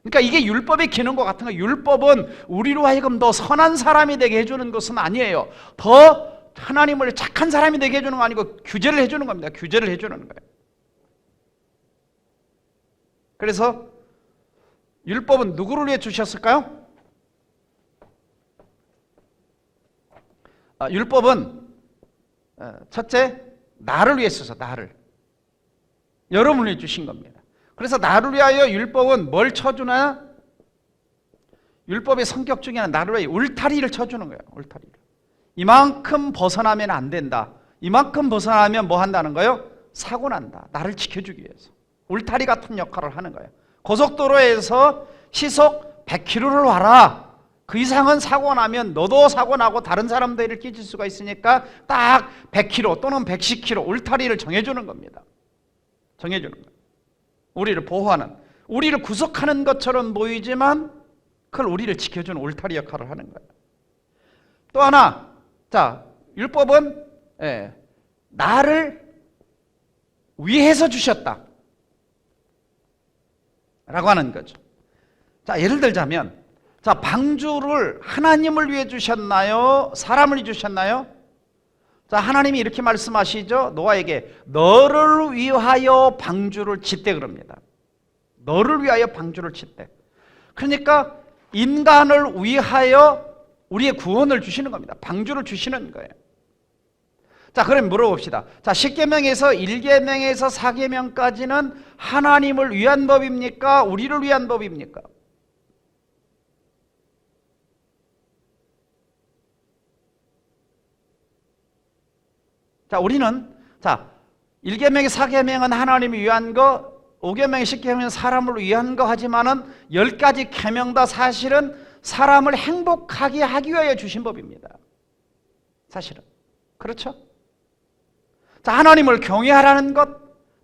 그러니까 이게 율법의 기능과 같은 거예요. 율법은 우리로 하여금 더 선한 사람이 되게 해주는 것은 아니에요. 더 하나님을 착한 사람이 되게 해주는 거 아니고 규제를 해주는 겁니다. 규제를 해주는 거예요. 그래서 율법은 누구를 위해 주셨을까요? 율법은 첫째, 나를 위해 써서 나를. 여러분을 위해 주신 겁니다. 그래서 나를 위하여 율법은 뭘 쳐주나? 율법의 성격 중에 하나, 나를 위하여 울타리를 쳐주는 거예요. 울타리를. 이만큼 벗어나면 안 된다. 이만큼 벗어나면 뭐 한다는 거예요? 사고 난다. 나를 지켜주기 위해서. 울타리 같은 역할을 하는 거예요. 고속도로에서 시속 100km를 와라. 그 이상은 사고 나면 너도 사고 나고 다른 사람들을 끼칠 수가 있으니까 딱 100km 또는 110km 울타리를 정해주는 겁니다. 정해주는 거예요. 우리를 보호하는, 우리를 구속하는 것처럼 보이지만 그걸 우리를 지켜주는 울타리 역할을 하는 거예요. 또 하나, 자, 율법은 나를 위해서 주셨다 라고 하는 거죠. 자, 예를 들자면, 자, 방주를 하나님을 위해 주셨나요? 사람을 위해 주셨나요? 자, 하나님이 이렇게 말씀하시죠. 노아에게 너를 위하여 방주를 짓대 그럽니다. 너를 위하여 방주를 짓대. 그러니까 인간을 위하여 우리의 구원을 주시는 겁니다. 방주를 주시는 거예요. 자, 그럼 물어봅시다. 자, 10계명에서 1계명에서 4계명까지는 하나님을 위한 법입니까? 우리를 위한 법입니까? 자, 우리는 1계명의 4계명은 하나님을 위한 거, 5계명의 10계명은 사람을 위한 거 하지만은 10가지 계명 다 사실은 사람을 행복하게 하기 위하여 주신 법입니다. 사실은. 그렇죠? 자, 하나님을 경외하라는 것,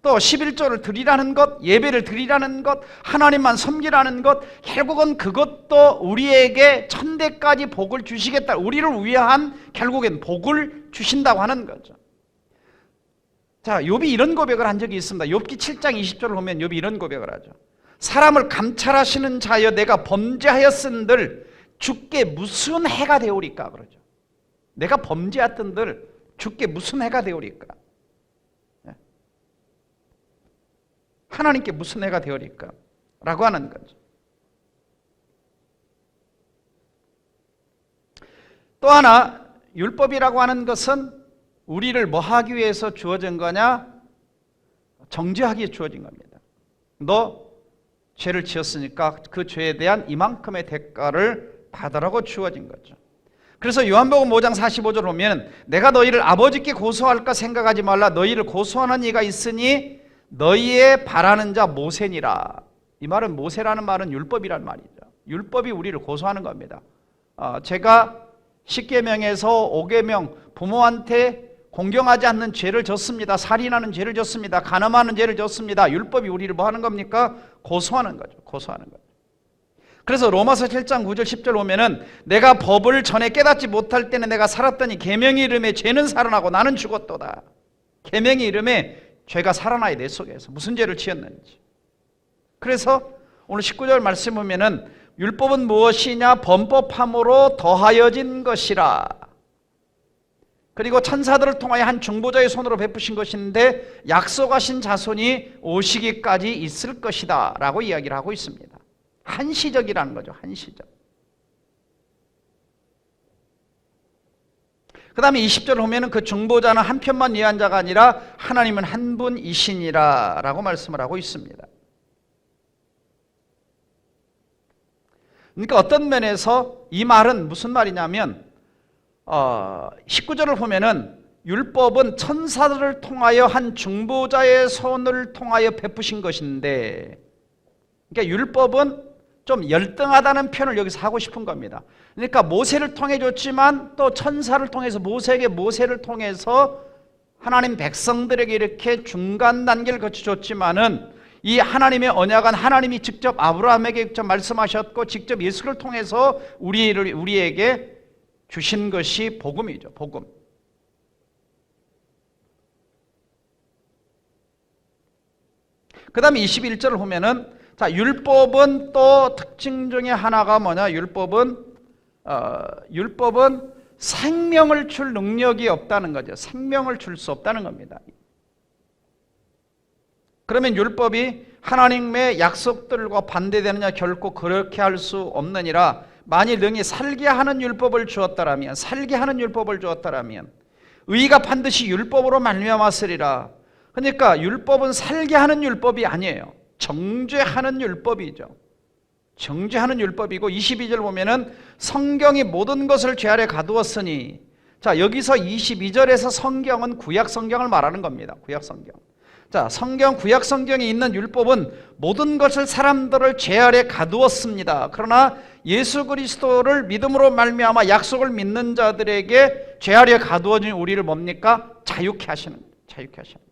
또 11조를 드리라는 것, 예배를 드리라는 것, 하나님만 섬기라는 것, 결국은 그것도 우리에게 천대까지 복을 주시겠다. 우리를 위한 결국엔 복을 주신다고 하는 거죠. 자, 욥이 이런 고백을 한 적이 있습니다. 욥기 7장 20절을 보면 욥이 이런 고백을 하죠. 사람을 감찰하시는 자여 내가 범죄하였은들 주께 무슨 해가 되오리까 그러죠. 내가 범죄했던들 주께 무슨 해가 되오리까? 하나님께 무슨 해가 되오리까? 라고 하는 거죠. 또 하나, 율법이라고 하는 것은 우리를 뭐 하기 위해서 주어진 거냐? 정죄하기 위해 주어진 겁니다. 너 죄를 지었으니까 그 죄에 대한 이만큼의 대가를 받으라고 주어진 거죠. 그래서 요한복음 5장 45절 보면 내가 너희를 아버지께 고소할까 생각하지 말라. 너희를 고소하는 이가 있으니 너희의 바라는 자 모세니라. 이 말은 모세라는 말은 율법이란 말이죠. 율법이 우리를 고소하는 겁니다. 제가 10계명에서 5계명 부모한테 공경하지 않는 죄를 졌습니다. 살인하는 죄를 졌습니다. 간음하는 죄를 졌습니다. 율법이 우리를 뭐 하는 겁니까? 고소하는 거죠. 고소하는 거죠. 그래서 로마서 7장 9절 10절 보면은 내가 법을 전에 깨닫지 못할 때는 내가 살았더니 계명의 이름에 죄는 살아나고 나는 죽었도다. 계명의 이름에 죄가 살아나야 내 속에서 무슨 죄를 지었는지. 그래서 오늘 19절 말씀 보면은 율법은 무엇이냐? 범법함으로 더하여진 것이라. 그리고 천사들을 통하여 한 중보자의 손으로 베푸신 것인데 약속하신 자손이 오시기까지 있을 것이다 라고 이야기를 하고 있습니다. 한시적이라는 거죠. 한시적. 그 다음에 20절 보면 그 중보자는 한 편만 위한 자가 아니라 하나님은 한 분이시니라 라고 말씀을 하고 있습니다. 그러니까 어떤 면에서 이 말은 무슨 말이냐면 19절을 보면은 율법은 천사들을 통하여 한 중보자의 손을 통하여 베푸신 것인데, 그러니까 율법은 좀 열등하다는 표현을 여기서 하고 싶은 겁니다. 그러니까 모세를 통해 줬지만 또 천사를 통해서 모세에게 모세를 통해서 하나님 백성들에게 이렇게 중간 단계를 거쳐줬지만은 이 하나님의 언약은 하나님이 직접 아브라함에게 직접 말씀하셨고 직접 예수를 통해서 우리에게 주신 것이 복음이죠. 복음. 그 다음에 21절을 보면은 자, 율법은 또 특징 중에 하나가 뭐냐? 율법은 생명을 줄 능력이 없다는 거죠. 생명을 줄 수 없다는 겁니다. 그러면 율법이 하나님의 약속들과 반대되느냐? 결코 그렇게 할 수 없느니라. 만일 능히 살게 하는 율법을 주었다라면, 의가 반드시 율법으로 말미암았으리라. 그러니까 율법은 살게 하는 율법이 아니에요. 정죄하는 율법이죠. 정죄하는 율법이고, 22절 보면은 성경이 모든 것을 죄 아래 가두었으니, 자, 여기서 22절에서 성경은 구약 성경을 말하는 겁니다. 구약 성경. 자, 구약 성경에 있는 율법은 모든 것을 사람들을 죄 아래 가두었습니다. 그러나 예수 그리스도를 믿음으로 말미암아 약속을 믿는 자들에게 죄 아래 가두어진 우리를 뭡니까? 자유케 하시는 거예요. 자유케 하시는 거예요.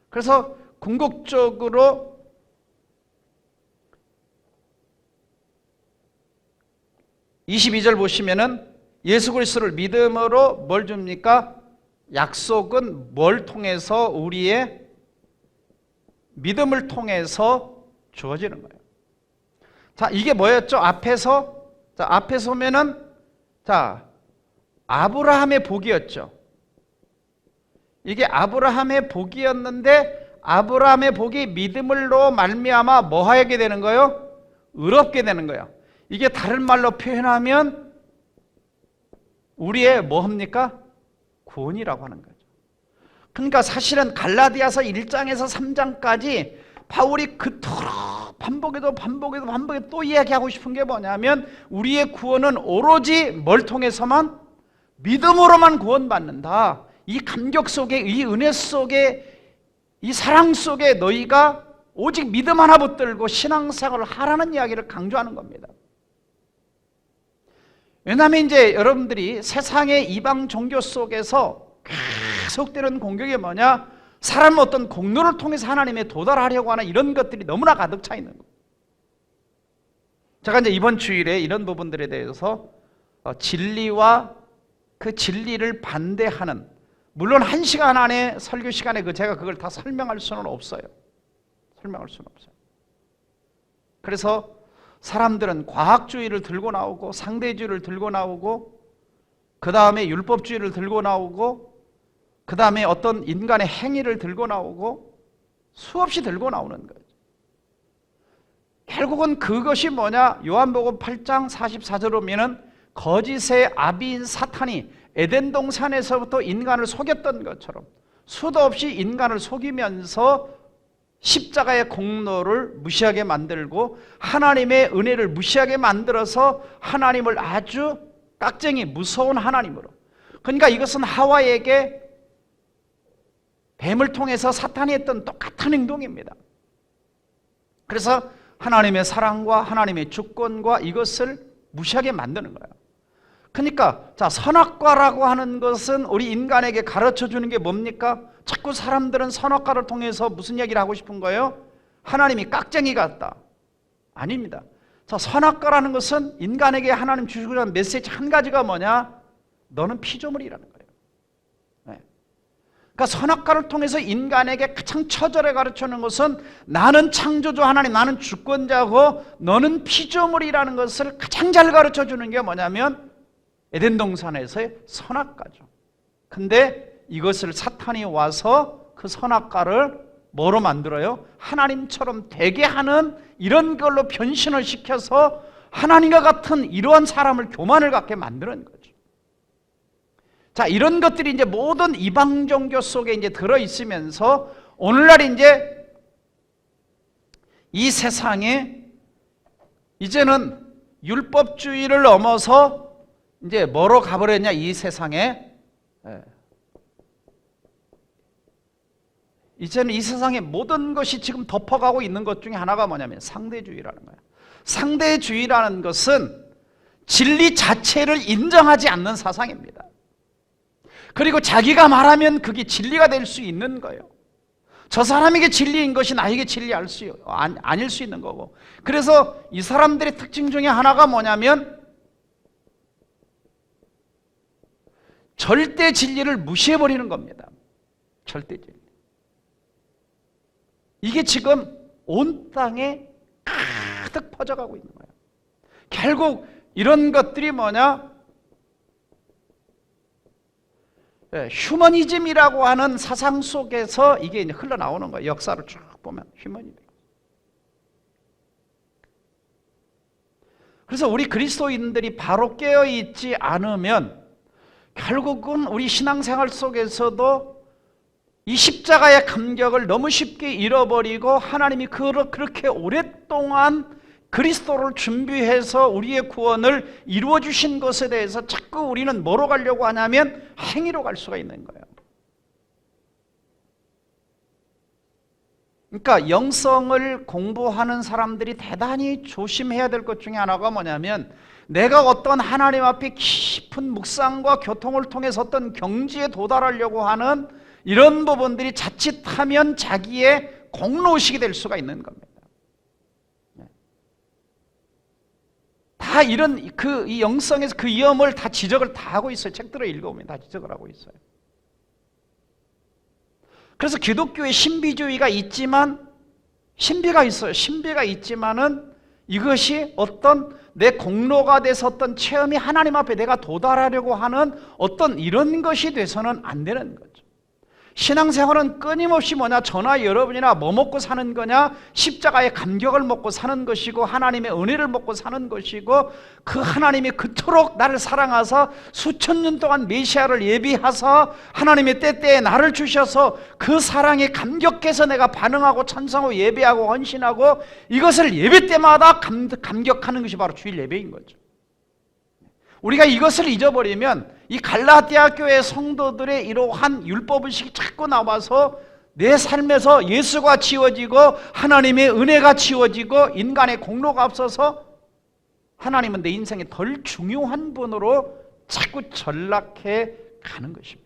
그래서 궁극적으로 (22절) 보시면은 예수 그리스도를 믿음으로 뭘 줍니까? 약속은 뭘 통해서? 우리의 믿음을 통해서 주어지는 거예요. 자, 이게 뭐였죠? 앞에서 보면은 자, 아브라함의 복이었죠. 이게 아브라함의 복이었는데, 아브라함의 복이 믿음으로 말미암아 뭐 하게 되는 거예요? 의롭게 되는 거예요. 이게 다른 말로 표현하면 우리의 뭐 합니까? 구원이라고 하는 거죠. 그러니까 사실은 갈라디아서 1장에서 3장까지 바울이 그토록 반복해도 또 이야기하고 싶은 게 뭐냐면, 우리의 구원은 오로지 뭘 통해서만? 믿음으로만 구원받는다. 이 감격 속에, 이 은혜 속에, 이 사랑 속에 너희가 오직 믿음 하나 붙들고 신앙생활을 하라는 이야기를 강조하는 겁니다. 왜냐하면 이제 여러분들이 세상의 이방 종교 속에서 계속되는 공격이 뭐냐? 사람 어떤 공로를 통해서 하나님에 도달하려고 하는 이런 것들이 너무나 가득 차 있는 거예요. 제가 이제 이번 주일에 이런 부분들에 대해서 진리와 그 진리를 반대하는, 물론 1시간 안에 설교 시간에 제가 그걸 다 설명할 수는 없어요. 그래서 사람들은 과학주의를 들고 나오고, 상대주의를 들고 나오고, 그 다음에 율법주의를 들고 나오고, 그 다음에 어떤 인간의 행위를 들고 나오고, 수없이 들고 나오는 거예요. 결국은 그것이 뭐냐? 요한복음 8장 44절 보면은 거짓의 아비인 사탄이 에덴 동산에서부터 인간을 속였던 것처럼 수도 없이 인간을 속이면서 십자가의 공로를 무시하게 만들고 하나님의 은혜를 무시하게 만들어서 하나님을 아주 깍쟁이 무서운 하나님으로, 그러니까 이것은 하와에게 뱀을 통해서 사탄이 했던 똑같은 행동입니다. 그래서 하나님의 사랑과 하나님의 주권과 이것을 무시하게 만드는 거예요. 그러니까 자, 선악과라고 하는 것은 우리 인간에게 가르쳐 주는 게 뭡니까? 자꾸 사람들은 선악과를 통해서 무슨 얘기를 하고 싶은 거예요? 하나님이 깍쟁이 같다. 아닙니다. 자, 선악과라는 것은 인간에게 하나님 주시고자 하는 메시지 한 가지가 뭐냐? 너는 피조물이라는 거예요. 네. 그러니까 선악과를 통해서 인간에게 가장 처절하게 가르쳐주는 것은 나는 창조주 하나님, 나는 주권자고 너는 피조물이라는 것을 가장 잘 가르쳐주는 게 뭐냐면 에덴 동산에서의 선악과죠. 근데 이것을 사탄이 와서 그 선악과를 뭐로 만들어요? 하나님처럼 되게 하는 이런 걸로 변신을 시켜서 하나님과 같은 이러한 사람을 교만을 갖게 만드는 거죠. 자, 이런 것들이 이제 모든 이방 종교 속에 이제 들어 있으면서 오늘날 이제 이 세상에 이제는 율법주의를 넘어서 이제 뭐로 가버렸냐? 이 세상에 이제는 이 세상의 모든 것이 지금 덮어가고 있는 것 중에 하나가 뭐냐면 상대주의라는 거예요. 상대주의라는 것은 진리 자체를 인정하지 않는 사상입니다. 그리고 자기가 말하면 그게 진리가 될 수 있는 거예요. 저 사람에게 진리인 것이 나에게 아닐 수 있는 거고. 그래서 이 사람들의 특징 중에 하나가 뭐냐면 절대 진리를 무시해버리는 겁니다. 절대 진리. 이게 지금 온 땅에 가득 퍼져가고 있는 거예요. 결국 이런 것들이 뭐냐? 휴머니즘이라고 하는 사상 속에서 이게 이제 흘러나오는 거예요. 역사를 쭉 보면 휴머니즘. 그래서 우리 그리스도인들이 바로 깨어있지 않으면 결국은 우리 신앙생활 속에서도 이 십자가의 감격을 너무 쉽게 잃어버리고 하나님이 그렇게 오랫동안 그리스도를 준비해서 우리의 구원을 이루어 주신 것에 대해서 자꾸 우리는 뭐로 가려고 하냐면 행위로 갈 수가 있는 거예요. 그러니까 영성을 공부하는 사람들이 대단히 조심해야 될 것 중에 하나가 뭐냐면 내가 어떤 하나님 앞에 깊은 묵상과 교통을 통해서 어떤 경지에 도달하려고 하는 이런 부분들이 자칫하면 자기의 공로의식이 될 수가 있는 겁니다. 다 이런 이 영성에서 그 위험을 다 지적을 다 하고 있어요. 책들을 읽어보면 다 지적을 하고 있어요. 그래서 기독교의 신비주의가 있지만 신비가 있어요. 신비가 있지만은 이것이 어떤 내 공로가 돼서 어떤 체험이 하나님 앞에 내가 도달하려고 하는 어떤 이런 것이 돼서는 안 되는 거죠. 신앙생활은 끊임없이 뭐냐, 저나 여러분이나 뭐 먹고 사는 거냐, 십자가의 감격을 먹고 사는 것이고 하나님의 은혜를 먹고 사는 것이고 그 하나님이 그토록 나를 사랑하사 수천 년 동안 메시아를 예비하사 하나님의 때때에 나를 주셔서 그 사랑에 감격해서 내가 반응하고 찬송하고 예배하고 헌신하고 이것을 예배 때마다 감격하는 것이 바로 주일 예배인 거죠. 우리가 이것을 잊어버리면 이 갈라디아 교회 성도들의 이러한 율법의식이 자꾸 나와서 내 삶에서 예수가 지워지고 하나님의 은혜가 지워지고 인간의 공로가 없어서 하나님은 내 인생에 덜 중요한 분으로 자꾸 전락해 가는 것입니다.